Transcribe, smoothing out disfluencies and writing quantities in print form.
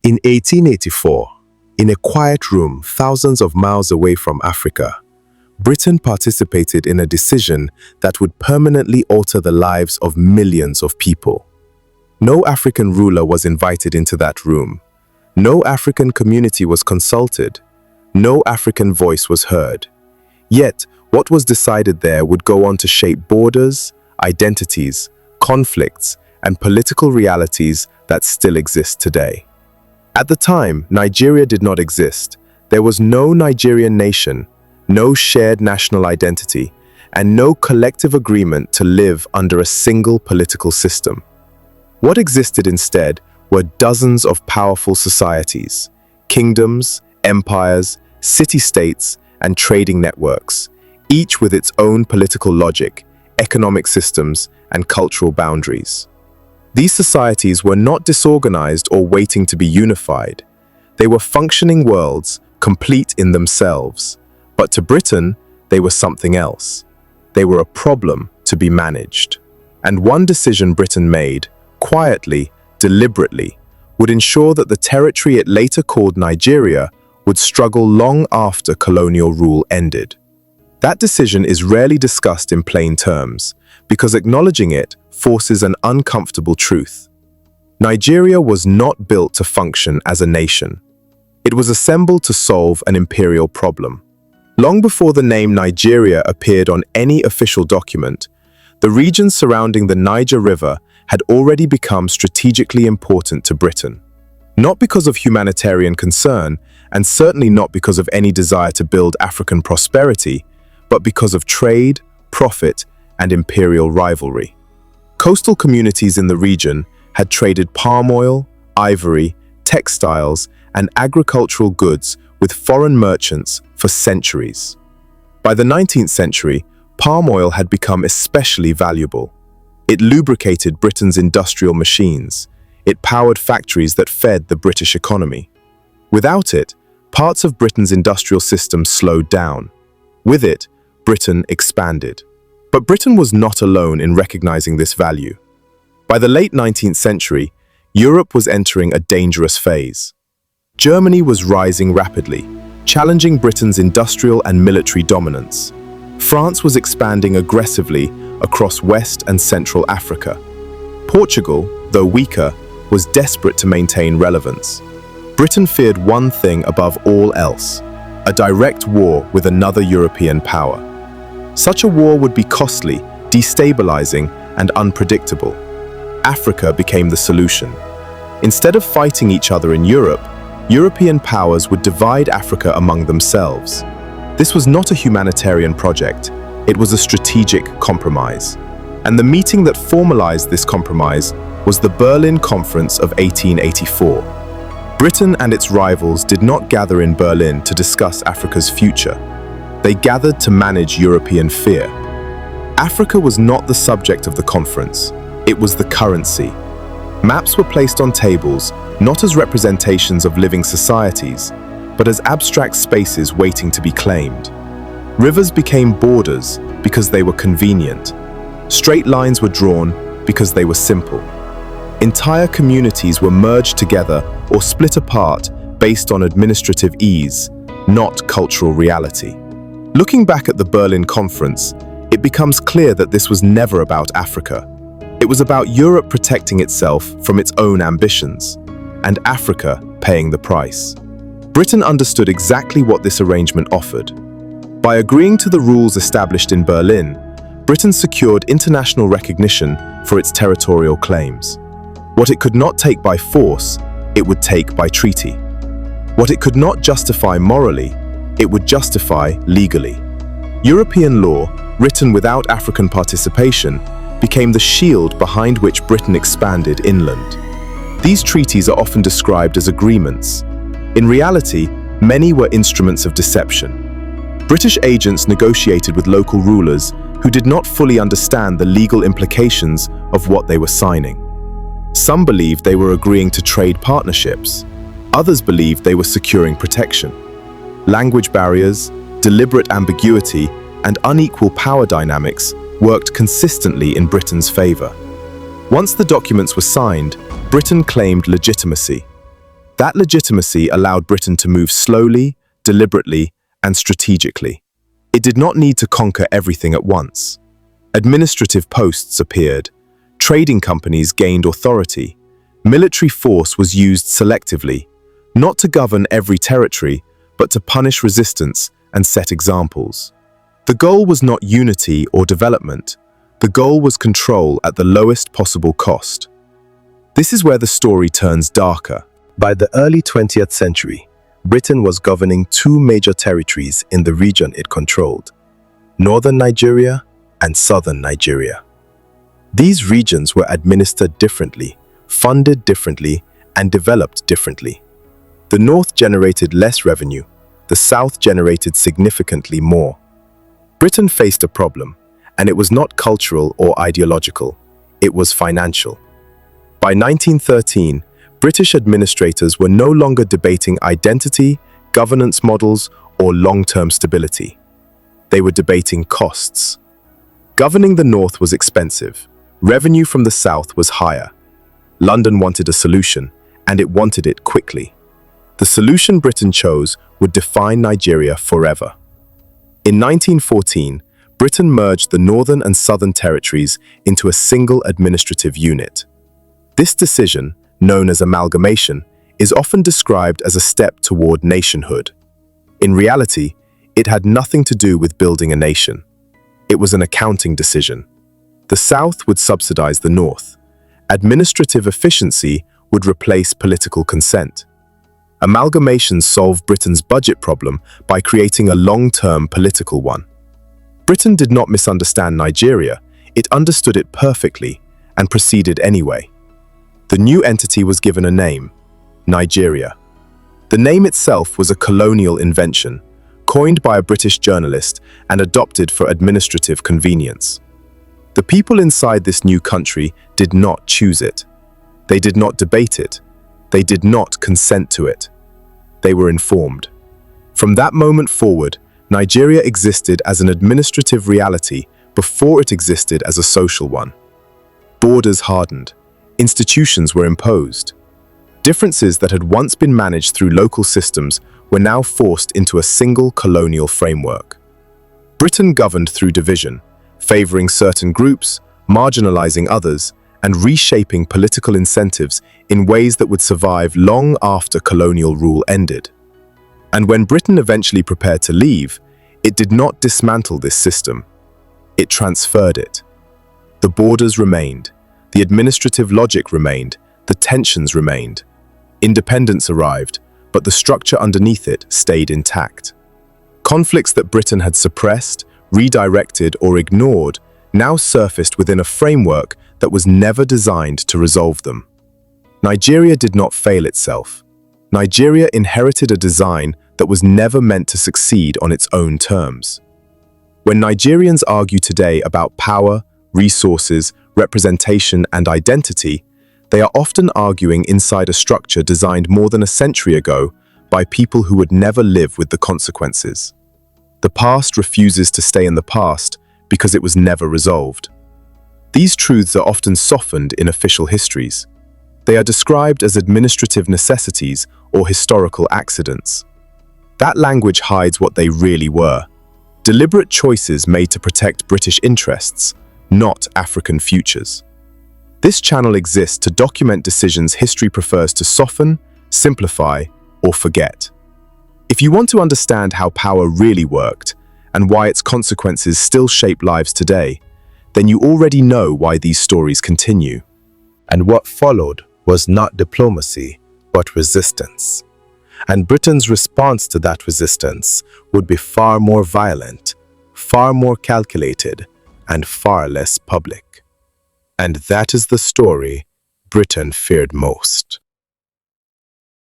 In 1884, in a quiet room thousands of miles away from Africa, Britain participated in a decision that would permanently alter the lives of millions of people. No African ruler was invited into that room. No African community was consulted. No African voice was heard. Yet, what was decided there would go on to shape borders, identities, conflicts, and political realities that still exist today. At the time, Nigeria did not exist. There was no Nigerian nation, no shared national identity, and no collective agreement to live under a single political system. What existed instead were dozens of powerful societies, kingdoms, empires, city-states, and trading networks, each with its own political logic, economic systems, and cultural boundaries. These societies were not disorganized or waiting to be unified. They were functioning worlds, complete in themselves. But to Britain, they were something else. They were a problem to be managed. And one decision Britain made, quietly, deliberately, would ensure that the territory it later called Nigeria would struggle long after colonial rule ended. That decision is rarely discussed in plain terms, because acknowledging it forces an uncomfortable truth. Nigeria was not built to function as a nation. It was assembled to solve an imperial problem. Long before the name Nigeria appeared on any official document, the region surrounding the Niger River had already become strategically important to Britain. Not because of humanitarian concern, and certainly not because of any desire to build African prosperity, but because of trade, profit, and imperial rivalry. Coastal communities in the region had traded palm oil, ivory, textiles, and agricultural goods with foreign merchants for centuries. By the 19th century, palm oil had become especially valuable. It lubricated Britain's industrial machines. It powered factories that fed the British economy. Without it, parts of Britain's industrial system slowed down. With it, Britain expanded. But Britain was not alone in recognizing this value. By the late 19th century, Europe was entering a dangerous phase. Germany was rising rapidly, challenging Britain's industrial and military dominance. France was expanding aggressively across West and Central Africa. Portugal, though weaker, was desperate to maintain relevance. Britain feared one thing above all else: a direct war with another European power. Such a war would be costly, destabilizing, and unpredictable. Africa became the solution. Instead of fighting each other in Europe, European powers would divide Africa among themselves. This was not a humanitarian project, it was a strategic compromise. And the meeting that formalized this compromise was the Berlin Conference of 1884. Britain and its rivals did not gather in Berlin to discuss Africa's future. They gathered to manage European fear. Africa was not the subject of the conference, it was the currency. Maps were placed on tables, not as representations of living societies, but as abstract spaces waiting to be claimed. Rivers became borders because they were convenient. Straight lines were drawn because they were simple. Entire communities were merged together or split apart based on administrative ease, not cultural reality. Looking back at the Berlin Conference, it becomes clear that this was never about Africa. It was about Europe protecting itself from its own ambitions, and Africa paying the price. Britain understood exactly what this arrangement offered. By agreeing to the rules established in Berlin, Britain secured international recognition for its territorial claims. What it could not take by force, it would take by treaty. What it could not justify morally, it would justify legally. European law, written without African participation, became the shield behind which Britain expanded inland. These treaties are often described as agreements. In reality, many were instruments of deception. British agents negotiated with local rulers who did not fully understand the legal implications of what they were signing. Some believed they were agreeing to trade partnerships. Others believed they were securing protection. Language barriers, deliberate ambiguity, and unequal power dynamics worked consistently in Britain's favor. Once the documents were signed, Britain claimed legitimacy. That legitimacy allowed Britain to move slowly, deliberately, and strategically. It did not need to conquer everything at once. Administrative posts appeared, trading companies gained authority, military force was used selectively, not to govern every territory, but to punish resistance and set examples. The goal was not unity or development. The goal was control at the lowest possible cost. This is where the story turns darker. By the early 20th century, Britain was governing two major territories in the region it controlled: northern Nigeria and southern Nigeria. These regions were administered differently, funded differently, and developed differently. The north generated less revenue, the south generated significantly more. Britain faced a problem, and it was not cultural or ideological, it was financial. By 1913, British administrators were no longer debating identity, governance models, or long-term stability. They were debating costs. Governing the north was expensive. Revenue from the south was higher. London wanted a solution, and it wanted it quickly. The solution Britain chose would define Nigeria forever. In 1914, Britain merged the northern and southern territories into a single administrative unit. This decision, known as amalgamation, is often described as a step toward nationhood. In reality, it had nothing to do with building a nation. It was an accounting decision. The South would subsidize the North. Administrative efficiency would replace political consent. Amalgamation solved Britain's budget problem by creating a long-term political one. Britain did not misunderstand Nigeria, it understood it perfectly and proceeded anyway. The new entity was given a name: Nigeria. The name itself was a colonial invention, coined by a British journalist and adopted for administrative convenience. The people inside this new country did not choose it. They did not debate it. They did not consent to it. They were informed. From that moment forward, Nigeria existed as an administrative reality before it existed as a social one. Borders hardened. Institutions were imposed. Differences that had once been managed through local systems were now forced into a single colonial framework. Britain governed through division, favoring certain groups, marginalizing others, and reshaping political incentives in ways that would survive long after colonial rule ended. And when Britain eventually prepared to leave, it did not dismantle this system. It transferred it. The borders remained. The administrative logic remained, the tensions remained. Independence arrived, but the structure underneath it stayed intact. Conflicts that Britain had suppressed, redirected, or ignored now surfaced within a framework that was never designed to resolve them. Nigeria did not fail itself. Nigeria inherited a design that was never meant to succeed on its own terms. When Nigerians argue today about power, resources, representation, and identity, they are often arguing inside a structure designed more than a century ago by people who would never live with the consequences. The past refuses to stay in the past because it was never resolved. These truths are often softened in official histories. They are described as administrative necessities or historical accidents. That language hides what they really were: deliberate choices made to protect British interests, not African futures. This channel exists to document decisions history prefers to soften, simplify, or forget. If you want to understand how power really worked and why its consequences still shape lives today, then you already know why these stories continue. And what followed was not diplomacy, but resistance. And Britain's response to that resistance would be far more violent, far more calculated, and far less public. And that is the story Britain feared most.